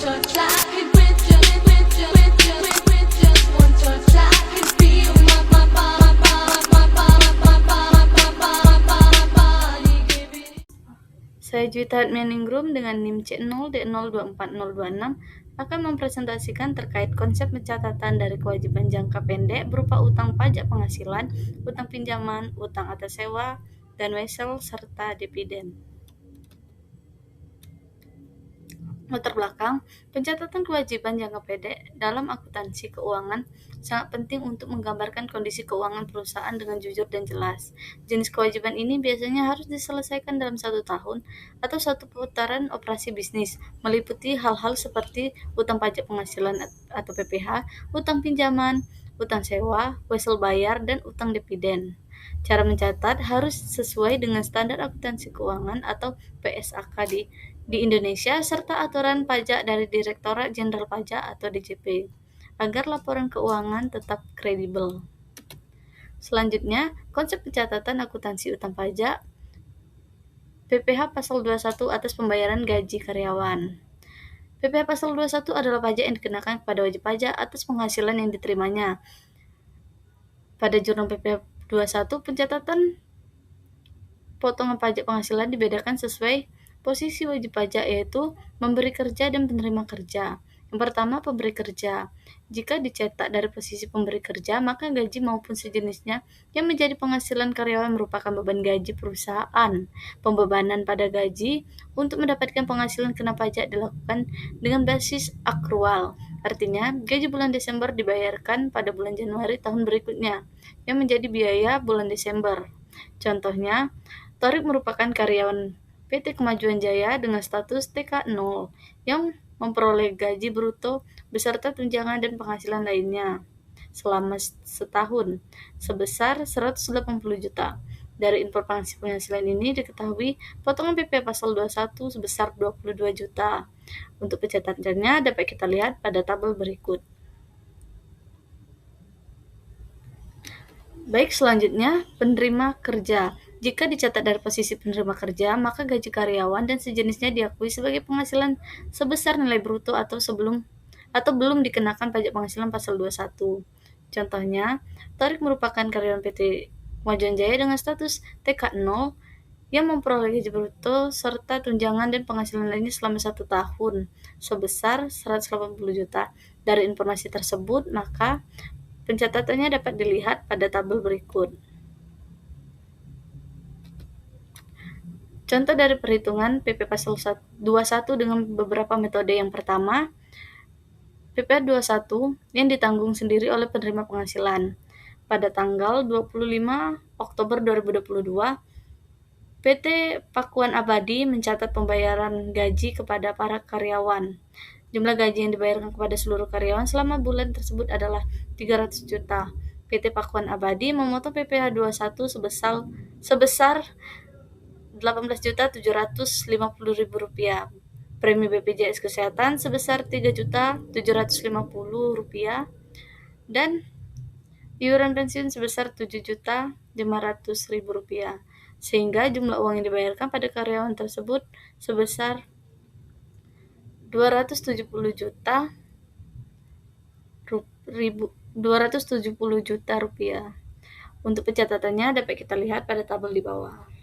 touch, I could with just one touch, I could feel my body giving. Saya Juwita Adminingrum dengan NIM C0D024026 akan mempresentasikan terkait konsep pencatatan dari kewajiban jangka pendek berupa utang pajak penghasilan, utang pinjaman, utang atas sewa, dan wesel, serta dividen. Latar belakang, pencatatan kewajiban jangka pendek dalam akuntansi keuangan sangat penting untuk menggambarkan kondisi keuangan perusahaan dengan jujur dan jelas. Jenis kewajiban ini biasanya harus diselesaikan dalam 1 tahun atau 1 putaran operasi bisnis, meliputi hal-hal seperti utang pajak penghasilan atau PPh, utang pinjaman, utang sewa, wesel bayar, dan utang dividen. Cara mencatat harus sesuai dengan standar akuntansi keuangan atau PSAK di Indonesia serta aturan pajak dari Direktorat Jenderal Pajak atau DJP agar laporan keuangan tetap kredibel. Selanjutnya, konsep pencatatan akuntansi utang pajak PPh Pasal 21 atas pembayaran gaji karyawan. PPh Pasal 21 adalah pajak yang dikenakan kepada wajib pajak atas penghasilan yang diterimanya. Pada jurnal PPh 21, pencatatan potongan pajak penghasilan dibedakan sesuai posisi wajib pajak, yaitu memberi kerja dan penerima kerja. Yang pertama, pemberi kerja. Jika dicetak dari posisi pemberi kerja, maka gaji maupun sejenisnya yang menjadi penghasilan karyawan merupakan beban gaji perusahaan. Pembebanan pada gaji untuk mendapatkan penghasilan kena pajak dilakukan dengan basis akrual. Artinya, gaji bulan Desember dibayarkan pada bulan Januari tahun berikutnya, yang menjadi biaya bulan Desember. Contohnya, Torik merupakan karyawan PT Kemajuan Jaya dengan status TK0 yang memperoleh gaji bruto beserta tunjangan dan penghasilan lainnya selama setahun sebesar 180 juta. Dari informasi penghasilan ini diketahui potongan PPh Pasal 21 sebesar 22 juta. Untuk pencatatannya dapat kita lihat pada tabel berikut. Baik, selanjutnya penerima kerja. Jika dicatat dari posisi penerima kerja, maka gaji karyawan dan sejenisnya diakui sebagai penghasilan sebesar nilai bruto atau belum dikenakan pajak penghasilan Pasal 21. Contohnya, Torik merupakan karyawan PT Kemajuan Jaya dengan status TK0 yang memperoleh gaji bruto serta tunjangan dan penghasilan lainnya selama 1 tahun sebesar 180 juta. Dari informasi tersebut, maka pencatatannya dapat dilihat pada tabel berikut. Contoh dari perhitungan PPh Pasal 21 dengan beberapa metode. Yang pertama, PPh 21 yang ditanggung sendiri oleh penerima penghasilan. Pada tanggal 25 Oktober 2022, PT Pakuan Abadi mencatat pembayaran gaji kepada para karyawan. Jumlah gaji yang dibayarkan kepada seluruh karyawan selama bulan tersebut adalah 300 juta. PT Pakuan Abadi memotong PPh 21 sebesar Rp18.750.000, premi BPJS Kesehatan sebesar Rp3.750.000, dan iuran pensiun sebesar Rp7.500.000, sehingga jumlah uang yang dibayarkan pada karyawan tersebut sebesar Rp270 juta. Untuk pencatatannya dapat kita lihat pada tabel di bawah.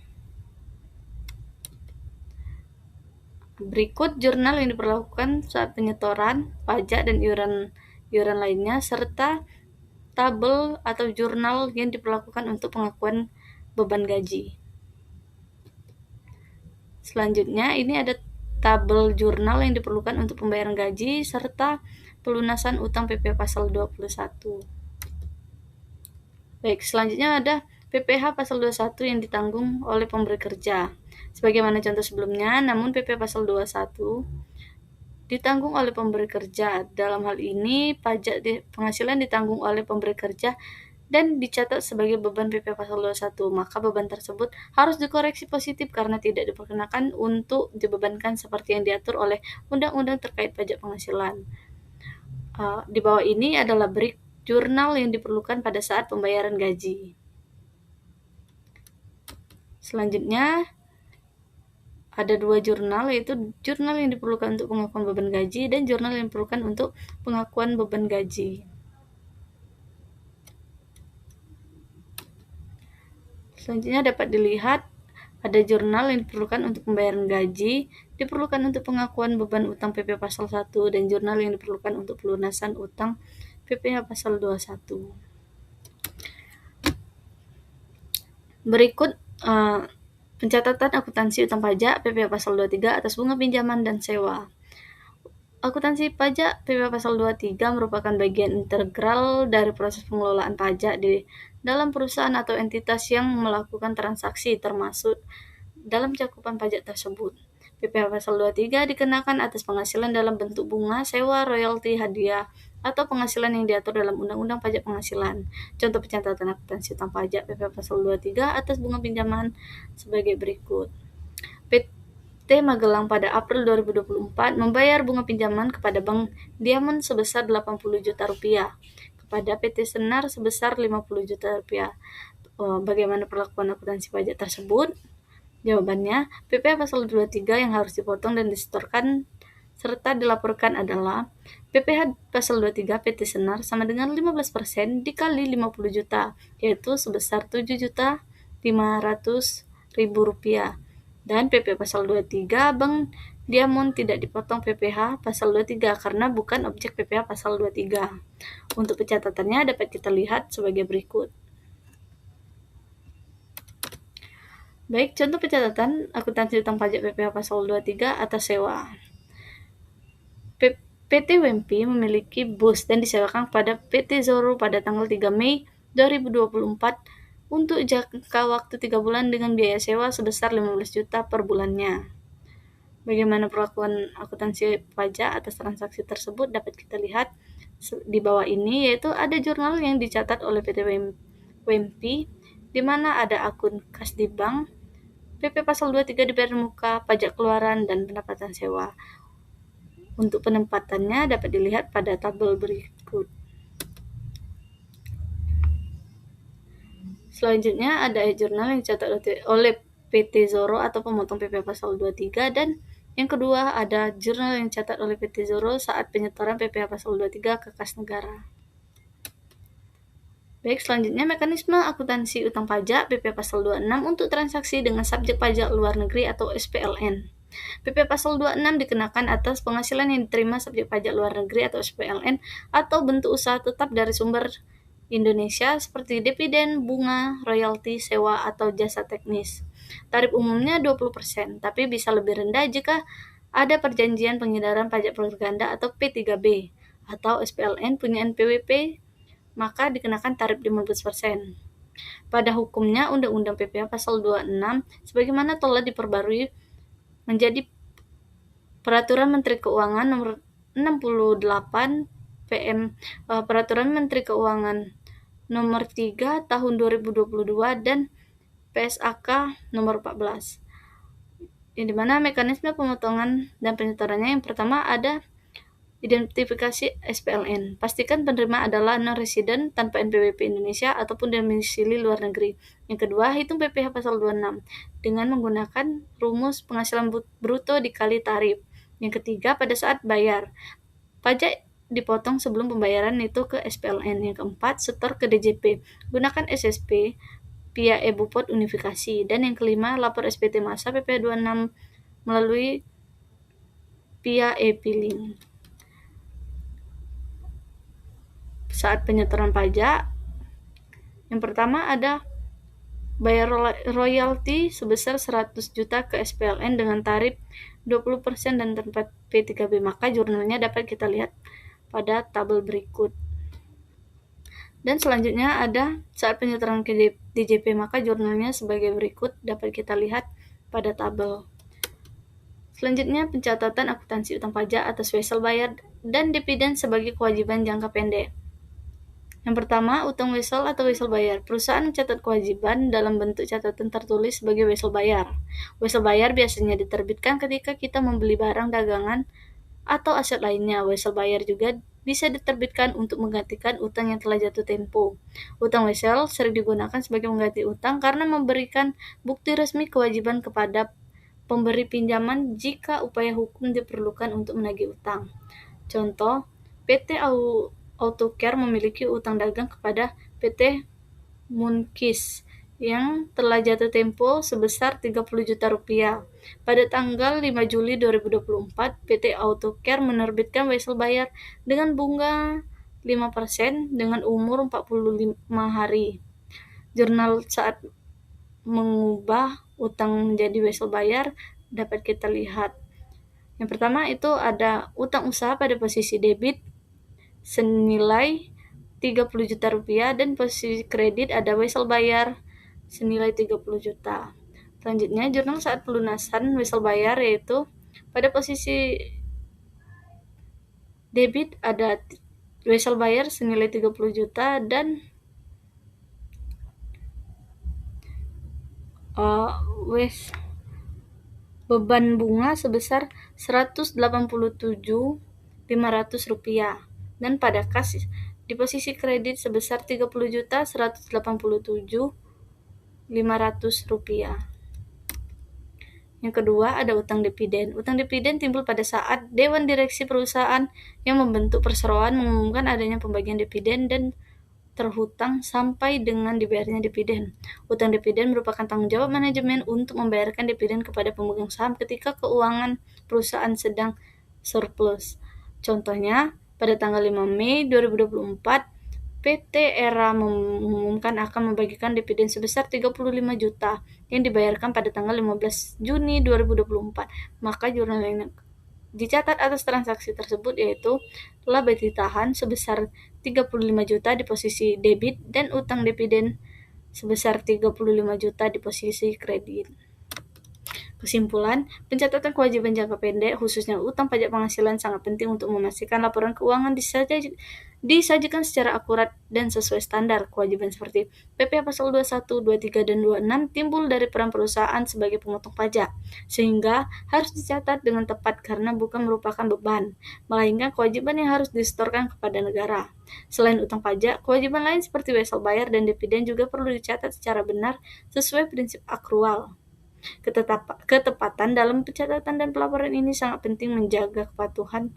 Berikut jurnal yang diperlakukan saat penyetoran pajak dan iuran lainnya, serta tabel atau jurnal yang diperlakukan untuk pengakuan beban gaji. Selanjutnya, ini ada tabel jurnal yang diperlukan untuk pembayaran gaji serta pelunasan utang PPh Pasal 21. Baik, selanjutnya ada PPh Pasal 21 yang ditanggung oleh pemberi kerja. Sebagaimana contoh sebelumnya, namun PPh Pasal 21 ditanggung oleh pemberi kerja. Dalam hal ini, pajak penghasilan ditanggung oleh pemberi kerja dan dicatat sebagai beban PPh Pasal 21, maka beban tersebut harus dikoreksi positif karena tidak diperkenakan untuk dibebankan seperti yang diatur oleh undang-undang terkait pajak penghasilan. Di bawah ini adalah break jurnal yang diperlukan pada saat pembayaran gaji. Selanjutnya, ada 2 jurnal, yaitu jurnal yang diperlukan untuk pengakuan beban gaji dan jurnal yang diperlukan untuk pengakuan beban gaji. Selanjutnya dapat dilihat ada jurnal yang diperlukan untuk pembayaran gaji, diperlukan untuk pengakuan beban utang PPh pasal 1, dan jurnal yang diperlukan untuk pelunasan utang PPh pasal 21. Berikut pencatatan akuntansi utang pajak PPh pasal 23 atas bunga pinjaman dan sewa. Akuntansi pajak PPh pasal 23 merupakan bagian integral dari proses pengelolaan pajak di dalam perusahaan atau entitas yang melakukan transaksi termasuk dalam cakupan pajak tersebut. PPh pasal 23 dikenakan atas penghasilan dalam bentuk bunga, sewa, royalti, hadiah, atau penghasilan yang diatur dalam Undang-Undang Pajak Penghasilan. Contoh pencatatan akuntansi utang pajak PPh pasal 23 atas bunga pinjaman sebagai berikut. PT Magelang pada April 2024 membayar bunga pinjaman kepada Bank Diamond sebesar 80 juta rupiah, kepada PT Senar sebesar 50 juta rupiah. Bagaimana perlakuan akuntansi pajak tersebut? Jawabannya, PPh pasal 23 yang harus dipotong dan disetorkan serta dilaporkan adalah PPh pasal 23 PT Senar sama dengan 15% dikali 50 juta, yaitu sebesar 7.500.000 rupiah. Dan PPh pasal 23 Bank Diamond tidak dipotong PPh pasal 23 karena bukan objek PPh pasal 23. Untuk pencatatannya dapat kita lihat sebagai berikut. Baik, contoh pencatatan akuntansi utang pajak PPh pasal 23 atas sewa. PT WMP memiliki bus dan disewakan kepada PT Zoro pada tanggal 3 Mei 2024 untuk jangka waktu 3 bulan dengan biaya sewa sebesar 15 juta per bulannya. Bagaimana perlakuan akuntansi pajak atas transaksi tersebut dapat kita lihat di bawah ini, yaitu ada jurnal yang dicatat oleh PT WMP di mana ada akun kas di bank. PP pasal 23 dibayar muka, pajak keluaran, dan pendapatan sewa. Untuk penempatannya dapat dilihat pada tabel berikut. Selanjutnya ada jurnal yang dicatat oleh PT Zoro atau pemotong PPh pasal 23, dan yang kedua ada jurnal yang dicatat oleh PT Zoro saat penyetoran PPh pasal 23 ke kas negara. Baik, selanjutnya mekanisme akuntansi utang pajak PPh pasal 26 untuk transaksi dengan subjek pajak luar negeri atau SPLN. PPh pasal 26 dikenakan atas penghasilan yang diterima subjek pajak luar negeri atau SPLN atau bentuk usaha tetap dari sumber Indonesia seperti dividen, bunga, royalti, sewa, atau jasa teknis. Tarif umumnya 20%, tapi bisa lebih rendah jika ada perjanjian penghindaran pajak berganda atau P3B atau SPLN punya NPWP, maka dikenakan tarif 15%. Pada hukumnya, Undang-Undang PPh pasal 26 sebagaimana telah diperbarui menjadi Peraturan Menteri Keuangan nomor 68 PM Peraturan Menteri Keuangan nomor 3 tahun 2022 dan PSAK nomor 14. Yang dimana mekanisme pemotongan dan penyetorannya, yang pertama ada identifikasi SPLN. Pastikan penerima adalah non-resident tanpa NPWP Indonesia ataupun domisili luar negeri. Yang kedua, hitung PPh pasal 26 dengan menggunakan rumus penghasilan bruto dikali tarif. Yang ketiga, pada saat bayar, pajak dipotong sebelum pembayaran itu ke SPLN. Yang keempat, setor ke DJP. Gunakan SSP via e-Bupot unifikasi. Dan yang kelima, lapor SPT masa PPh 26 melalui via e-filing. Saat penyetoran pajak, yang pertama ada bayar royalti sebesar 100 juta ke SPLN dengan tarif 20% dan tanpa P3B, maka jurnalnya dapat kita lihat pada tabel berikut. Dan selanjutnya ada saat penyetoran ke DJP, maka jurnalnya sebagai berikut dapat kita lihat pada tabel. Selanjutnya pencatatan akuntansi utang pajak atas wesel bayar dan dividen sebagai kewajiban jangka pendek. Yang pertama, utang wesel atau wesel bayar. Perusahaan mencatat kewajiban dalam bentuk catatan tertulis sebagai wesel bayar. Wesel bayar biasanya diterbitkan ketika kita membeli barang dagangan atau aset lainnya. Wesel bayar juga bisa diterbitkan untuk menggantikan utang yang telah jatuh tempo. Utang wesel sering digunakan sebagai mengganti utang karena memberikan bukti resmi kewajiban kepada pemberi pinjaman jika upaya hukum diperlukan untuk menagih utang. Contoh, PT Autocare memiliki utang dagang kepada PT Munkis yang telah jatuh tempo sebesar 30 juta rupiah. Pada tanggal 5 Juli 2024, PT Autocare menerbitkan wesel bayar dengan bunga 5% dengan umur 45 hari. Jurnal saat mengubah utang menjadi wesel bayar dapat kita lihat. Yang pertama itu ada utang usaha pada posisi debit senilai 30 juta rupiah dan posisi kredit ada wesel bayar senilai 30 juta. Selanjutnya, jurnal saat pelunasan wesel bayar yaitu pada posisi debit ada wesel bayar senilai 30 juta dan beban bunga sebesar 187.500 rupiah dan pada kas di posisi kredit sebesar 30.187.500 rupiah. Yang kedua ada utang dividen. Utang dividen timbul pada saat Dewan Direksi perusahaan yang membentuk perseroan mengumumkan adanya pembagian dividen dan terhutang sampai dengan dibayarnya dividen. Utang dividen merupakan tanggung jawab manajemen untuk membayarkan dividen kepada pemegang saham ketika keuangan perusahaan sedang surplus. Contohnya, pada tanggal 5 Mei 2024, PT Era mengumumkan akan membagikan dividen sebesar 35 juta yang dibayarkan pada tanggal 15 Juni 2024. Maka jurnal yang dicatat atas transaksi tersebut yaitu telah ditahan sebesar 35 juta di posisi debit dan utang dividen sebesar 35 juta di posisi kredit. Kesimpulan, pencatatan kewajiban jangka pendek, khususnya utang pajak penghasilan, sangat penting untuk memastikan laporan keuangan disajikan secara akurat dan sesuai standar. Kewajiban seperti PPh Pasal 21, 23, dan 26 timbul dari peran perusahaan sebagai pemotok pajak, sehingga harus dicatat dengan tepat karena bukan merupakan beban, melainkan kewajiban yang harus disetorkan kepada negara. Selain utang pajak, kewajiban lain seperti wesel bayar dan dividen juga perlu dicatat secara benar sesuai prinsip akrual. Ketepatan dalam pencatatan dan pelaporan ini sangat penting menjaga kepatuhan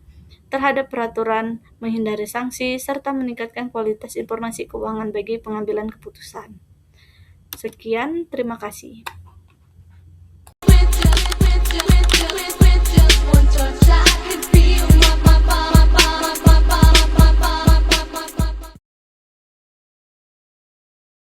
terhadap peraturan, menghindari sanksi, serta meningkatkan kualitas informasi keuangan bagi pengambilan keputusan. Sekian, terima kasih.